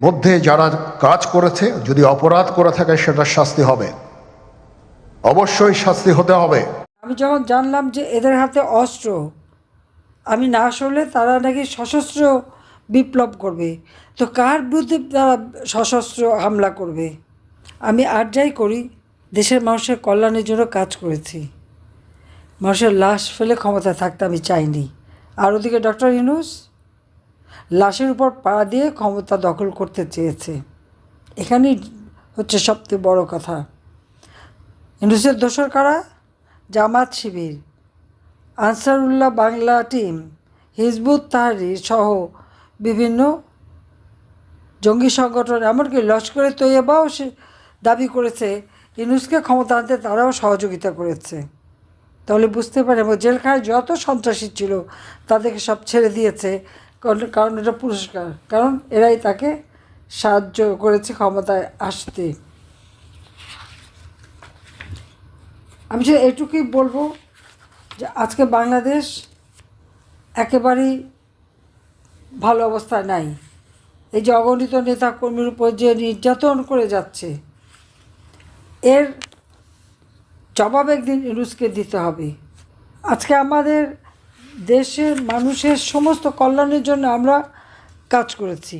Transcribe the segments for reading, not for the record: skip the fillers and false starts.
মধ্যে যারা কাজ করেছে, যদি অপরাধ করে থাকে সেটা শাস্তি হবে, অবশ্যই শাস্তি হতে হবে। আমি যখন জানলাম যে এদের হাতে অস্ত্র, আমি না শুনলে তারা নাকি সশস্ত্র বিপ্লব করবে, তো কার বিরুদ্ধে তারা সশস্ত্র হামলা করবে? আমি আর যাই করি, দেশের মানুষের কল্যাণের জন্য কাজ করেছি। মানুষের লাশ ফেলে ক্ষমতা থাকতে আমি চাইনি। আর ওদিকে ডক্টর ইউনূস লাশের উপর পা দিয়ে ক্ষমতা দখল করতে চেয়েছে। এখানেই হচ্ছে সবচেয়ে বড় কথা। ইউনূসের দোসর কারা? জামাত শিবির, আনসারুল্লাহ বাংলা টিম, হিজবুত তাহরির সহ বিভিন্ন জঙ্গি সংগঠন, এমনকি লস্করে তৈয়বাও সে দাবি করেছে ইউনূসকে ক্ষমতা আনতে তারাও সহযোগিতা করেছে। তাহলে বুঝতে পারে জেলখানায় যত সন্ত্রাসী ছিল তাদেরকে সব ছেড়ে দিয়েছে, কারণ এটা পুরস্কার, কারণ এরাই তাকে সাহায্য করেছে ক্ষমতায় আসতে। আমি শুধু এটুকুই বলবো যে আজকে বাংলাদেশ একেবারেই ভালো অবস্থায় নাই। এই যে অগণিত নেতাকর্মীর উপর যে নির্যাতন করে যাচ্ছে, এর জবাব একদিন ইউনূসকে দিতে হবে। আজকে আমাদের দেশের মানুষের সমস্ত কল্যাণের জন্য আমরা কাজ করেছি,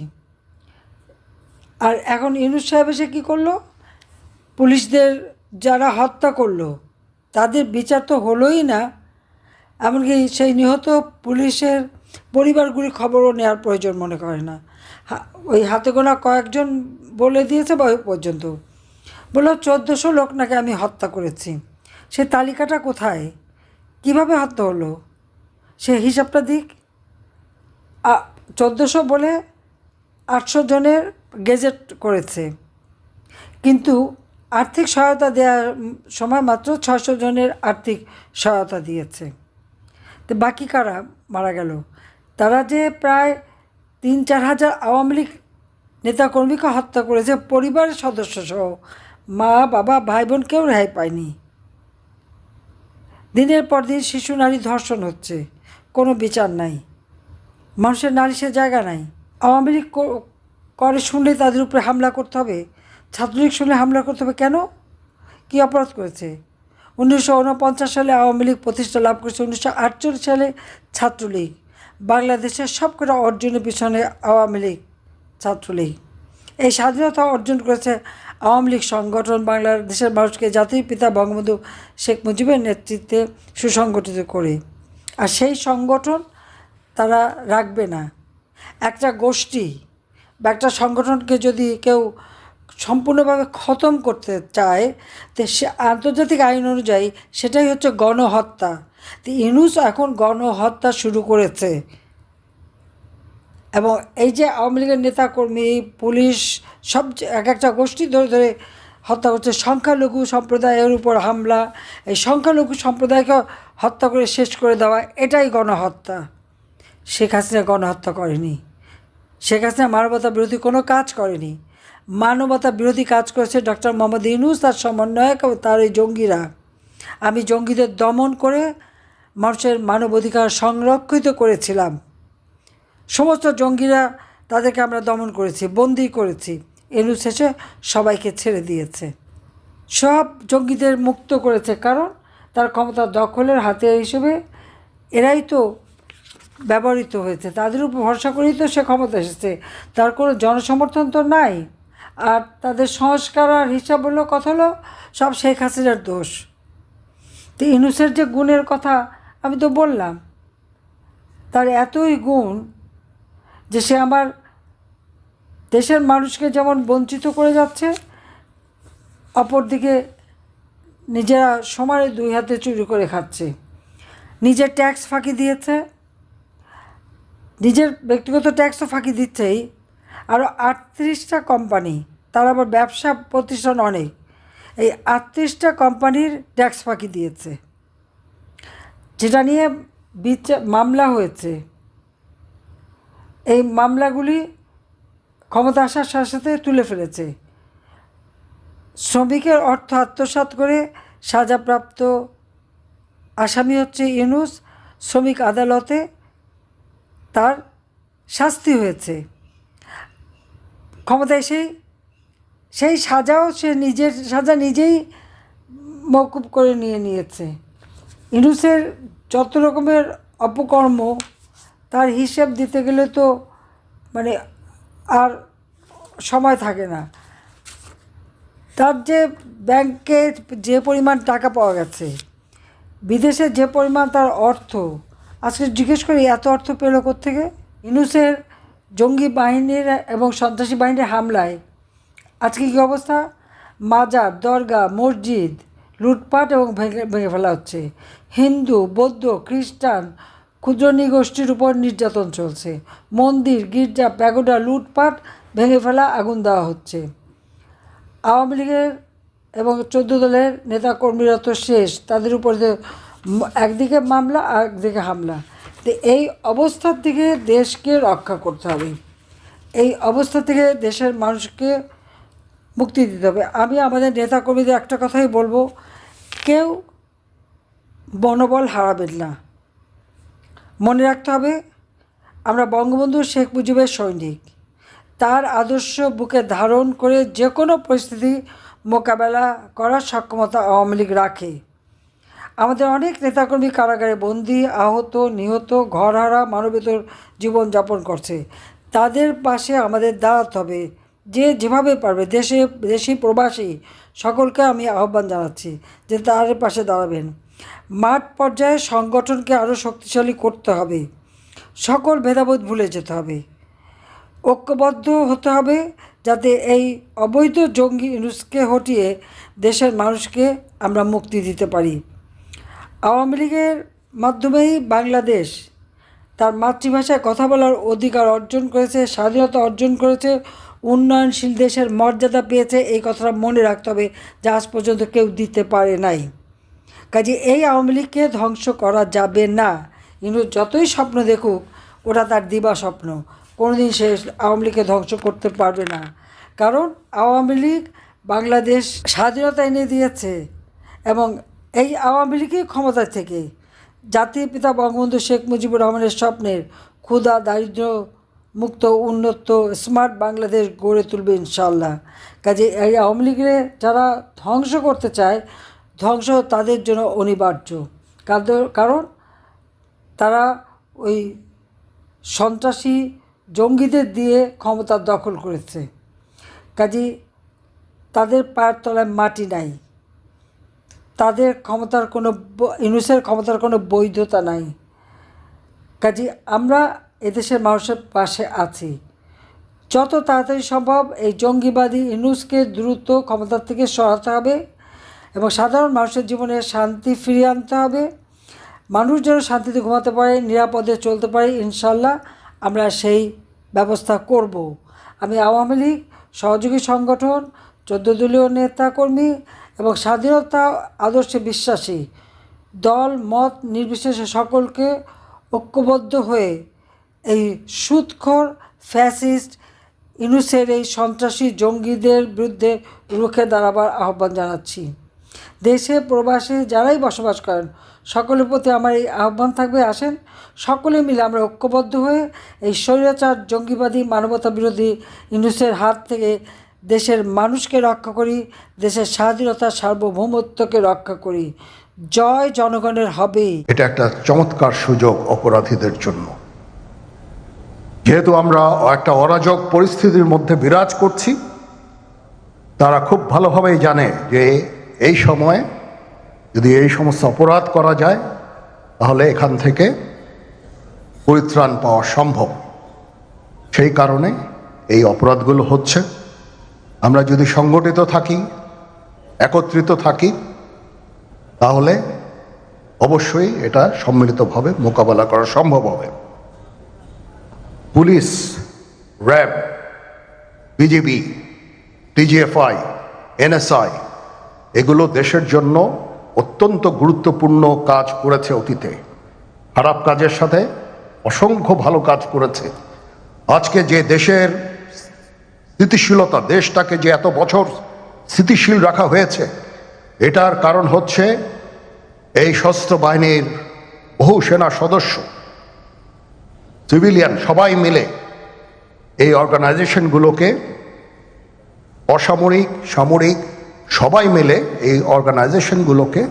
আর এখন ইউনূস সাহেব এসে কী করলো? পুলিশদের যারা হত্যা করলো তাদের বিচার তো হলোই না, এমনকি সেই নিহত পুলিশের পরিবারগুলি খবরও নেওয়ার প্রয়োজন মনে করে না। ওই হাতে গোনা কয়েকজন বলে দিয়েছে বা পর্যন্ত বললো 1400 লোক নাকি আমি হত্যা করেছি। সে তালিকাটা কোথায়? কিভাবে হত্যা হলো সে হিসাবটা দিক। 1400 বলে 800 জনের গেজেট করেছে, কিন্তু আর্থিক সহায়তা দেওয়ার সময় মাত্র 600 জনের আর্থিক সহায়তা দিয়েছে। তো বাকি কারা মারা গেল? তারা যে প্রায় 3-4 হাজার আওয়ামী লীগ নেতাকর্মীকে হত্যা করেছে, পরিবারের সদস্য সহ মা বাবা ভাই বোন কেউ রেহাই পায়নি। দিনের পর দিন শিশু নারী ধর্ষণ হচ্ছে, কোনো বিচার নাই, মানুষের নালিশের জায়গা নাই। আওয়ামী লীগ করে শুনলে তাদের উপরে হামলা করতে হবে, ছাত্রলীগ শুনলে হামলা করতে হবে কেন? কী অপরাধ করেছে? 1949 সালে আওয়ামী লীগ প্রতিষ্ঠা লাভ করেছে, 1948 সালে ছাত্রলীগ। বাংলাদেশের সবকটা অর্জনের পিছনে আওয়ামী লীগ, ছাত্রলীগ। এই স্বাধীনতা অর্জন করেছে আওয়ামী লীগ সংগঠন, বাংলাদেশের মানুষকে জাতির পিতা বঙ্গবন্ধু শেখ মুজিবের নেতৃত্বে সুসংগঠিত করে। আর সেই সংগঠন তারা রাখবে না। একটা গোষ্ঠী বা একটা সংগঠনকে যদি কেউ সম্পূর্ণভাবে খতম করতে চায়, তো সে আন্তর্জাতিক আইন অনুযায়ী সেটাই হচ্ছে গণহত্যা। তো ইউনূস এখন গণহত্যা শুরু করেছে, এবং এই যে আওয়ামী লীগের নেতাকর্মী, পুলিশ, সব এক একটা গোষ্ঠী ধরে ধরে হত্যা করছে। সংখ্যালঘু সম্প্রদায়ের উপর হামলা, এই সংখ্যালঘু সম্প্রদায়কে হত্যা করে শেষ করে দেওয়া, এটাই গণহত্যা। শেখ হাসিনা গণহত্যা করেনি। শেখ হাসিনা মানবতা বিরোধী কোনো কাজ করেনি। মানবতা বিরোধী কাজ করেছে ডক্টর মোহাম্মদ ইউনূস, তার সমন্বয়ক ও তার এই জঙ্গিরা। আমি জঙ্গিদের দমন করে মানুষের মানবাধিকার সংরক্ষিত করেছিলাম। সমস্ত জঙ্গিরা, তাদেরকে আমরা দমন করেছি, বন্দি করেছি। ইউনূস এসে সবাইকে ছেড়ে দিয়েছে, সব জঙ্গিদের মুক্ত করেছে, কারণ তার ক্ষমতা দখলের হাতিয়ার হিসেবে এরাই তো ব্যবহৃত হয়েছে। তাদের উপর ভরসা করেই তো সে ক্ষমতা এসেছে, তার কোনো জনসমর্থন তো নাই। আর তাদের সংস্কার আর হিসাব হলো, কথা হলো সব শেখ হাসিনার দোষ। তো ইউনূসের যে গুণের কথা আমি তো বললাম, তার এতই গুণ যে সে আমার দেশের মানুষকে যেমন বঞ্চিত করে যাচ্ছে, অপরদিকে নিজেরা সমানে 2 হাতে চুরি করে খাচ্ছে। নিজের ট্যাক্স ফাঁকি দিয়েছে, নিজের ব্যক্তিগত ট্যাক্সও ফাঁকি দিচ্ছেই। আরও 38টা কোম্পানি, তার আবার ব্যবসা প্রতিষ্ঠান অনেক, এই 38টা কোম্পানির ট্যাক্স ফাঁকি দিয়েছে, যেটা নিয়ে মামলা হয়েছে। এই মামলাগুলি ক্ষমতা আসার সাথে সাথে তুলে ফেলেছে। শ্রমিকের অর্থ আত্মসাৎ করে সাজাপ্রাপ্ত আসামি হচ্ছে ইউনূস। শ্রমিক আদালতে তার শাস্তি হয়েছে। ক্ষমতা এসে সেই সাজাও সে নিজের সাজা নিজেই মওকুফ করে নিয়েছে। ইউনূসের যত রকমের অপকর্ম তার হিসেব দিতে গেলে তো মানে আর সময় থাকে না। তার যে ব্যাংকে যে পরিমাণ টাকা পাওয়া গেছে, বিদেশে যে পরিমাণ তার অর্থ, আজকে জিজ্ঞেস করি এত অর্থ পেল কোত্থেকে? ইউনূসের জঙ্গি বাহিনীর এবং সন্ত্রাসী বাহিনীর হামলায় আজকে কী অবস্থা? মাজার, দরগা, মসজিদ লুটপাট এবং ভেঙে ফেলা হচ্ছে। হিন্দু, বৌদ্ধ, খ্রিস্টান, ক্ষুদ্র নৃগোষ্ঠীর উপর নির্যাতন চলছে। মন্দির, গির্জা, প্যাগোডা লুটপাট, ভেঙে ফেলা, আগুন দেওয়া হচ্ছে। আওয়ামী লীগের এবং 14 দলের নেতাকর্মীরা তো শেষ, তাদের উপর একদিকে মামলা আর একদিকে হামলা। তো এই অবস্থার থেকে দেশকে রক্ষা করতে হবে, এই অবস্থা থেকে দেশের মানুষকে মুক্তি দিতে হবে। আমি আমাদের নেতাকর্মীদের একটা কথাই বলবো, কেউ মনোবল হারাবেন না। মনে রাখতে হবে আমরা বঙ্গবন্ধু শেখ মুজিবের সৈনিক। তার আদর্শ বুকে ধারণ করে যে কোনো পরিস্থিতি মোকাবেলা করার সক্ষমতা আওয়ামী লীগ রাখে। আমাদের অনেক নেতাকর্মী কারাগারে বন্দী, আহত, নিহত, ঘরহারা, মানবেতর জীবনযাপন করছে। তাদের পাশে আমাদের দাঁড়াতে হবে, যে যেভাবে পারবে। দেশি প্রবাসী সকলকে আমি আহ্বান জানাচ্ছি যে তাদের পাশে দাঁড়াবেন। মাঠ পর্যায়ে সংগঠনকে আরও শক্তিশালী করতে হবে, সকল ভেদাভেদ ভুলে যেতে হবে, ঐক্যবদ্ধ হতে হবে, যাতে এই অবৈধ জঙ্গি ইউনূসকে হটিয়ে দেশের মানুষকে আমরা মুক্তি দিতে পারি। আওয়ামী লীগের মাধ্যমেই বাংলাদেশ তার মাতৃভাষায় কথা বলার অধিকার অর্জন করেছে, স্বাধীনতা অর্জন করেছে, উন্নয়নশীল দেশের মর্যাদা পেয়েছে। এই কথাটা মনে রাখতে হবে, যা আজ পর্যন্ত কেউ দিতে পারে নাই। কাজে এই আওয়ামী লীগকে ধ্বংস করা যাবে না। কিন্তু যতই স্বপ্ন দেখুক, ওটা তার দিবা স্বপ্ন, কোনোদিন সে আওয়ামী লীগকে ধ্বংস করতে পারবে না। কারণ আওয়ামী লীগ বাংলাদেশ স্বাধীনতা এনে দিয়েছে এবং এই আওয়ামী লীগই ক্ষমতা থেকে জাতির পিতা বঙ্গবন্ধু শেখ মুজিবুর রহমানের স্বপ্নের ক্ষুধা, দারিদ্র্য মুক্ত, উন্নত, স্মার্ট বাংলাদেশ গড়ে তুলবে ইনশাল্লাহ। কাজে এই আওয়ামী লীগের যারা ধ্বংস করতে চায়, ধ্বংস তাদের জন্য অনিবার্য। কারণ তারা ওই সন্ত্রাসী জঙ্গিদের দিয়ে ক্ষমতা দখল করেছে। কাজে তাদের পায়ের তলায় মাটি নাই, তাদের ক্ষমতার কোনো ইউনূসের ক্ষমতার কোনো বৈধতা নাই। কাজে আমরা এদেশের মানুষের পাশে আছি। যত তাড়াতাড়ি সম্ভব এই জঙ্গিবাদী ইউনূসকে দ্রুত ক্ষমতা থেকে সরাতে হবে এবং সাধারণ মানুষের জীবনে শান্তি ফিরিয়ে আনতে হবে। মানুষ যেন শান্তিতে ঘুমাতে পারে, নিরাপদে চলতে পারে, ইনশাল্লাহ আমরা সেই ব্যবস্থা করব। আমি আওয়ামী লীগ সহযোগী সংগঠন, 14 দলীয় নেতাকর্মী এবং স্বাধীনতা আদর্শে বিশ্বাসী দল মত নির্বিশেষে সকলকে ঐক্যবদ্ধ হয়ে এই সুদখোর ফ্যাসিস্ট ইউনূসের এই সন্ত্রাসী জঙ্গিদের বিরুদ্ধে রুখে দাঁড়াবার আহ্বান জানাচ্ছি। দেশে প্রবাসে যারাই বসবাস করেন সকলের প্রতি আমার এই আহ্বান থাকবে, আসেন সকলে মিলে আমরা ঐক্যবদ্ধ হয়ে এই স্বৈরাচার জঙ্গিবাদী মানবতা বিরোধী ইউনূসের হাত থেকে দেশের মানুষকে রক্ষা করি, দেশের স্বাধীনতা সার্বভৌমত্বকে রক্ষা করি। জয় জনগণের হবেই। এটা একটা চমৎকার সুযোগ অপরাধীদের জন্য। যেহেতু আমরা একটা অরাজক পরিস্থিতির মধ্যে বিরাজ করছি, তারা খুব ভালোভাবেই জানে যে এই সময়ে যদি এই সমস্ত অপরাধ করা যায় তাহলে এখান থেকে পরিত্রাণ পাওয়া সম্ভব। সেই কারণে এই অপরাধগুলো হচ্ছে। আমরা যদি সংগঠিত থাকি, একত্রিত থাকি, তাহলে অবশ্যই এটা সম্মিলিতভাবে মোকাবেলা করা সম্ভব হবে। Police, RAB, BGB, TGFI, NSI এগুলো দেশের জন্য অত্যন্ত গুরুত্বপূর্ণ কাজ করেছে অতীতে। খারাপ কাজের সাথে অসংখ্য ভালো কাজ করেছে। আজকে যে দেশের স্থিতিশীলতা, দেশটাকে যে এত বছর স্থিতিশীল রাখা হয়েছে, এটার কারণ হচ্ছে এই সশস্ত্র বাহিনীর বহু সেনা সদস্য, সিভিলিয়ান সবাই মিলে এই অর্গানাইজেশনগুলোকে অসামরিক সামরিক সবাই মিলে এই অর্গানাইজেশনগুলোকে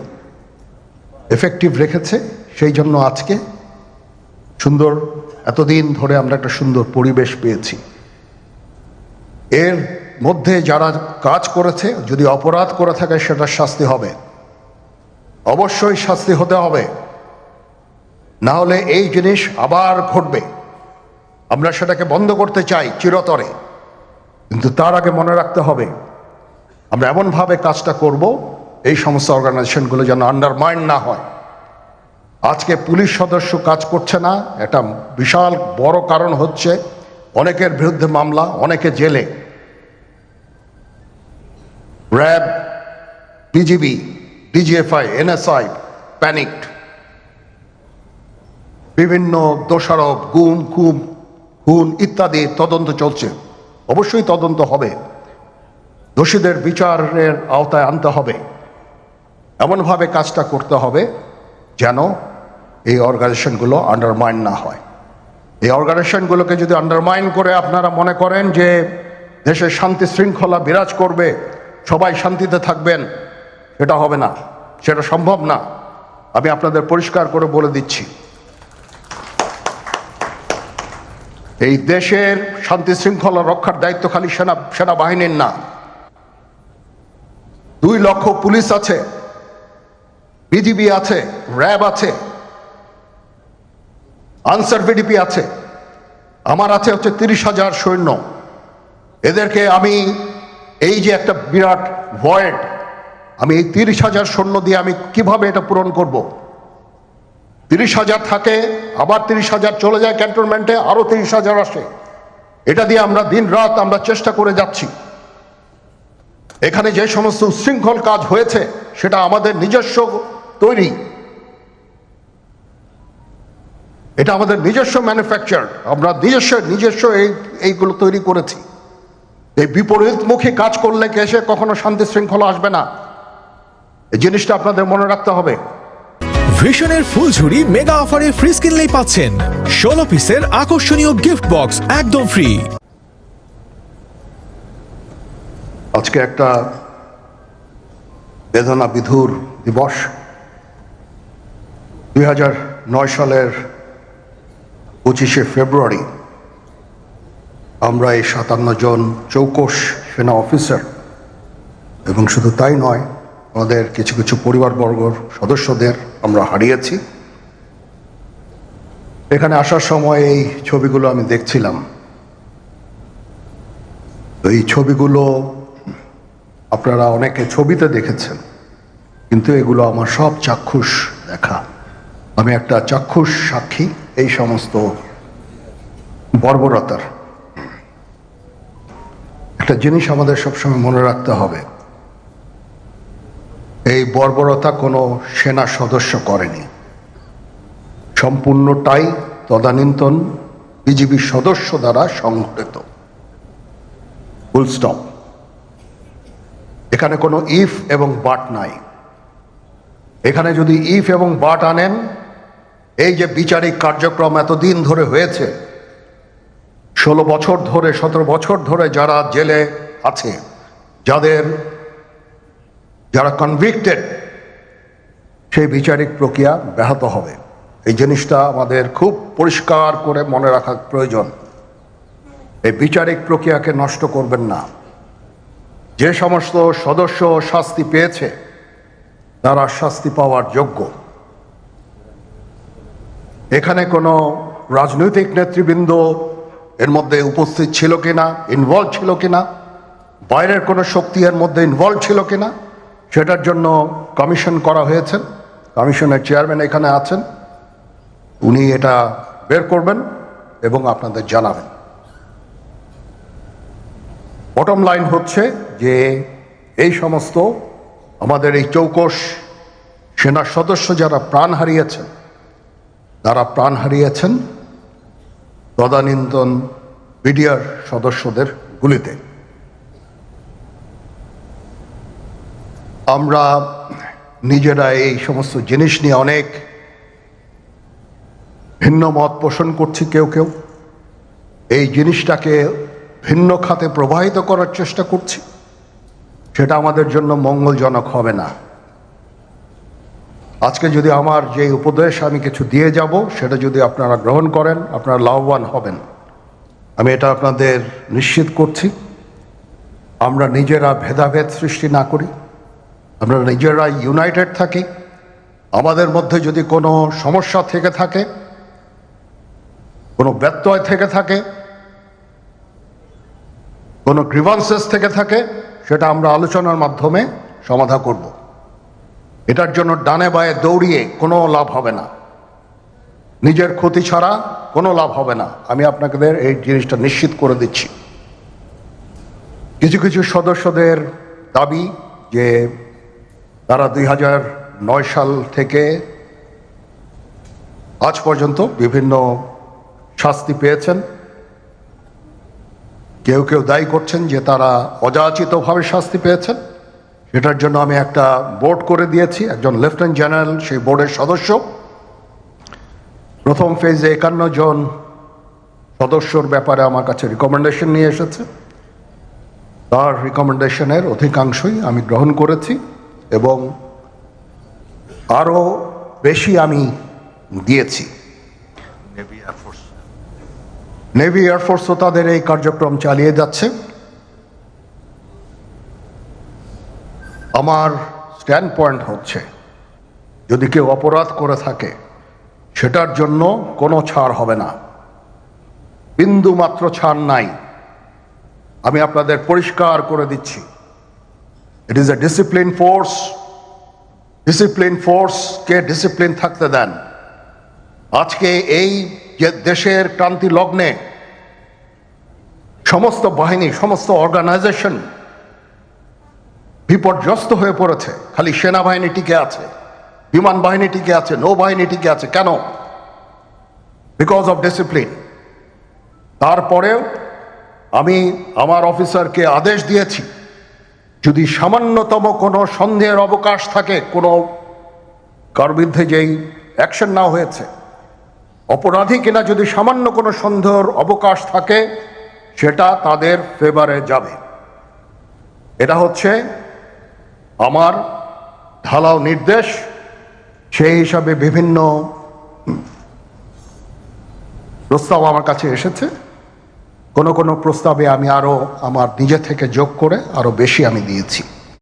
এফেক্টিভ রেখেছে। সেই জন্য আজকে সুন্দর, এতদিন ধরে আমরা একটা সুন্দর পরিবেশ পেয়েছি। এর মধ্যে যারা কাজ করেছে, যদি অপরাধ করে থাকে সেটা শাস্তি হবে, অবশ্যই শাস্তি হতে হবে, না হলে এই জিনিস আবার ঘটবে। আমরা সেটাকে বন্ধ করতে চাই চিরতরে, কিন্তু তার আগে মনে রাখতে হবে আমরা এমনভাবে কাজটা করব এই সমস্ত অর্গানাইজেশনগুলো যেন আন্ডারমাইন না হয়। আজকে পুলিশ সদস্য কাজ করছে না, এটা বিশাল বড় কারণ হচ্ছে অনেকের বিরুদ্ধে মামলা, অনেকে জেলে। RAB, BGB, DGFI, NSI panicked. বিভিন্ন দোষারোপ, গুম খুন খুন ইত্যাদি তদন্ত চলছে। অবশ্যই তদন্ত হবে, দোষীদের বিচারের আওতায় আনতে হবে। এমনভাবে কাজটা করতে হবে যেন এই অর্গানাইজেশনগুলো আন্ডারমাইন না হয়। এই অর্গানাইজেশনগুলোকে যদি আন্ডারমাইন করে আপনারা মনে করেন যে দেশে শান্তি শৃঙ্খলা বিরাজ করবে, সবাই শান্তিতে থাকবেন, সেটা হবে না, সেটা সম্ভব না। আমি আপনাদের পরিষ্কার করে বলে দিচ্ছি, এই দেশের শান্তি শৃঙ্খলা রক্ষার দায়িত্ব খালি সেনাবাহিনীর না। 2 লক্ষ পুলিশ আছে, বিজিবি আছে, র্যাব আছে, আনসার ভিডিপি আছে, আমার আছে হচ্ছে 30,000 সৈন্য। এদেরকে আমি এই যে একটা বিরাট ভয়েড, আমি এই 30,000 সৈন্য দিয়ে আমি কিভাবে এটা পূরণ করব? 30,000 থাকে, আবার 30,000 চলে যায় ক্যান্টনমেন্টে, আরো 30,000 আসে। এটা দিয়ে আমরা দিন রাত আমরা চেষ্টা করে যাচ্ছি। এখানে যে সমস্ত উচ্ছৃঙ্খল কাজ হয়েছে সেটা আমাদের নিজস্ব তৈরি, এটা আমাদের নিজস্ব ম্যানুফ্যাকচার, আমরা নিজস্ব এইগুলো তৈরি করেছি। এই বিপরীতমুখী কাজ করলে এসে কখনো শান্তি শৃঙ্খলা আসবে না, এই জিনিসটা আপনাদের মনে রাখতে হবে। ভিশনের ফুলঝুরি মেগা অফারে ফ্রিজ কিনলেই পাচ্ছেন 16 পিসের আকর্ষণীয় গিফট বক্স একদম ফ্রি। আজকে একটা বেদনা বিধুর দিবস। 2009 সালের 25শে ফেব্রুয়ারি আমরা এই 57 জন চৌকস সেনা অফিসার, এবং শুধু তাই নয়, আমাদের কিছু কিছু পরিবারবর্গর সদস্যদের আমরা হারিয়েছি। এখানে আসার সময় এই ছবিগুলো আমি দেখছিলাম। এই ছবিগুলো আপনারা অনেকে ছবিতে দেখেছেন, কিন্তু এগুলো আমার সব চাক্ষুষ দেখা। আমি একটা চাক্ষুষ সাক্ষী এই সমস্ত বর্বরতার। একটা জিনিস আমাদের সবসময় মনে রাখতে হবে, এই বর্বরতা কোনো সেনা সদস্য করেনি, সম্পূর্ণটাই তদানীন্তন বিজিবি সদস্য দ্বারা সংঘটিত। Full stop. এখানে কোনো ইফ এবং বাট নাই। এখানে যদি ইফ এবং বাট আনেন, এই যে বিচারিক কার্যক্রম এতদিন ধরে হয়েছে, 16 বছর ধরে 17 বছর ধরে যারা জেলে আছে, যারা কনভিক্টেড, সেই বিচারিক প্রক্রিয়া ব্যাহত হবে। এই জিনিসটা আমাদের খুব পরিষ্কার করে মনে রাখা প্রয়োজন। এই বিচারিক প্রক্রিয়াকে নষ্ট করবেন না। যে সমস্ত সদস্য শাস্তি পেয়েছে তারা শাস্তি পাওয়ার যোগ্য। এখানে কোনো রাজনৈতিক নেতৃবৃন্দ এর মধ্যে উপস্থিত ছিল কিনা, ইনভলভ ছিল কিনা, বাইরের কোনো শক্তি এর মধ্যে ইনভলভ ছিল কিনা, সেটার জন্য কমিশন করা হয়েছে। কমিশনের চেয়ারম্যান এখানে আছেন, উনি এটা বের করবেন এবং আপনাদের জানাবেন। বটম লাইন হচ্ছে যে এই সমস্ত আমাদের এই চৌকস সেনা সদস্য যারা প্রাণ হারিয়েছেন, তারা প্রাণ হারিয়েছেন তদানীন্তন বিডিআর সদস্যদের গুলিতে। আমরা নিজেরা এই সমস্ত জিনিস নিয়ে অনেক ভিন্ন মত পোষণ করছি। কেউ কেউ এই জিনিসটাকে ভিন্ন খাতে প্রবাহিত করার চেষ্টা করছি। সেটা আমাদের জন্য মঙ্গলজনক হবে না। আজকে যদি আমার যে উপদেশ আমি কিছু দিয়ে যাব সেটা যদি আপনারা গ্রহণ করেন, আপনারা লাভবান হবেন, আমি এটা আপনাদের নিশ্চিত করছি। আমরা নিজেরা ভেদাভেদ সৃষ্টি না করি, আমরা নিজেরা ইউনাইটেড থাকি। আমাদের মধ্যে যদি কোনো সমস্যা থেকে থাকে, কোনো ব্যত্যয় থেকে থাকে, কোনো গ্রিভান্সেস থেকে থাকে, সেটা আমরা আলোচনার মাধ্যমে সমাধান করব। এটার জন্য ডানে বায়ে দৌড়িয়ে কোনো লাভ হবে না, নিজের ক্ষতি ছাড়া কোনো লাভ হবে না। আমি আপনাদের এই জিনিসটা নিশ্চিত করে দিচ্ছি। কিছু কিছু সদস্যদের দাবি যে তারা 2009 সাল থেকে আজ পর্যন্ত বিভিন্ন শাস্তি পেয়েছেন। কেউ কেউ দায়ী করছেন যে তারা অযাচিতভাবে শাস্তি পেয়েছেন। সেটার জন্য আমি একটা বোর্ড করে দিয়েছি, একজন লেফটেন্যান্ট জেনারেল সেই বোর্ডের সদস্য। প্রথম ফেজে 51 জন সদস্যর ব্যাপারে আমার কাছে রিকমেন্ডেশন নিয়ে এসেছে। তার রিকমেন্ডেশনের অধিকাংশই আমি গ্রহণ করেছি এবং আরও বেশি আমি দিয়েছি। নেভি এয়ারফোর্সও তাদের এই কার্যক্রম চালিয়ে যাচ্ছে। আমার স্ট্যান্ড পয়েন্ট হচ্ছে, যদি কেউ অপরাধ করে থাকে সেটার জন্য কোনো ছাড় হবে না, বিন্দু মাত্র ছাড় নাই। আমি আপনাদের পরিষ্কার করে দিচ্ছি, it is a discipline force. Discipline ফোর্সকে ডিসিপ্লিন থাকতে দেন। আজকে এই যে দেশের ক্রান্তি লগ্নে সমস্ত বাহিনী, সমস্ত অর্গানাইজেশন বিপর্যস্ত হয়ে পড়েছে। খালি সেনাবাহিনী টিকে আছে, বিমান বাহিনী টিকে আছে, নৌবাহিনী টিকে আছে। কেন? Because of discipline. তারপরেও আমি আমার অফিসারকে আদেশ দিয়েছি, যদি সামান্যতম কোনো সন্দেহের অবকাশ থাকে, কোনো কার বিরুদ্ধে যেই অ্যাকশন নেওয়া হয়েছে, অপরাধী কিনা যদি সামান্য কোনো সন্দেহের অবকাশ থাকে, সেটা তাদের ফেভারে যাবে। এটা হচ্ছে আমার ঢালাও নির্দেশ। সেই হিসাবে বিভিন্ন প্রস্তাব আমার কাছে এসেছে। কোনো কোনো প্রস্তাবে আমি আরও আমার নিজে থেকে যোগ করে আরও বেশি আমি দিয়েছি।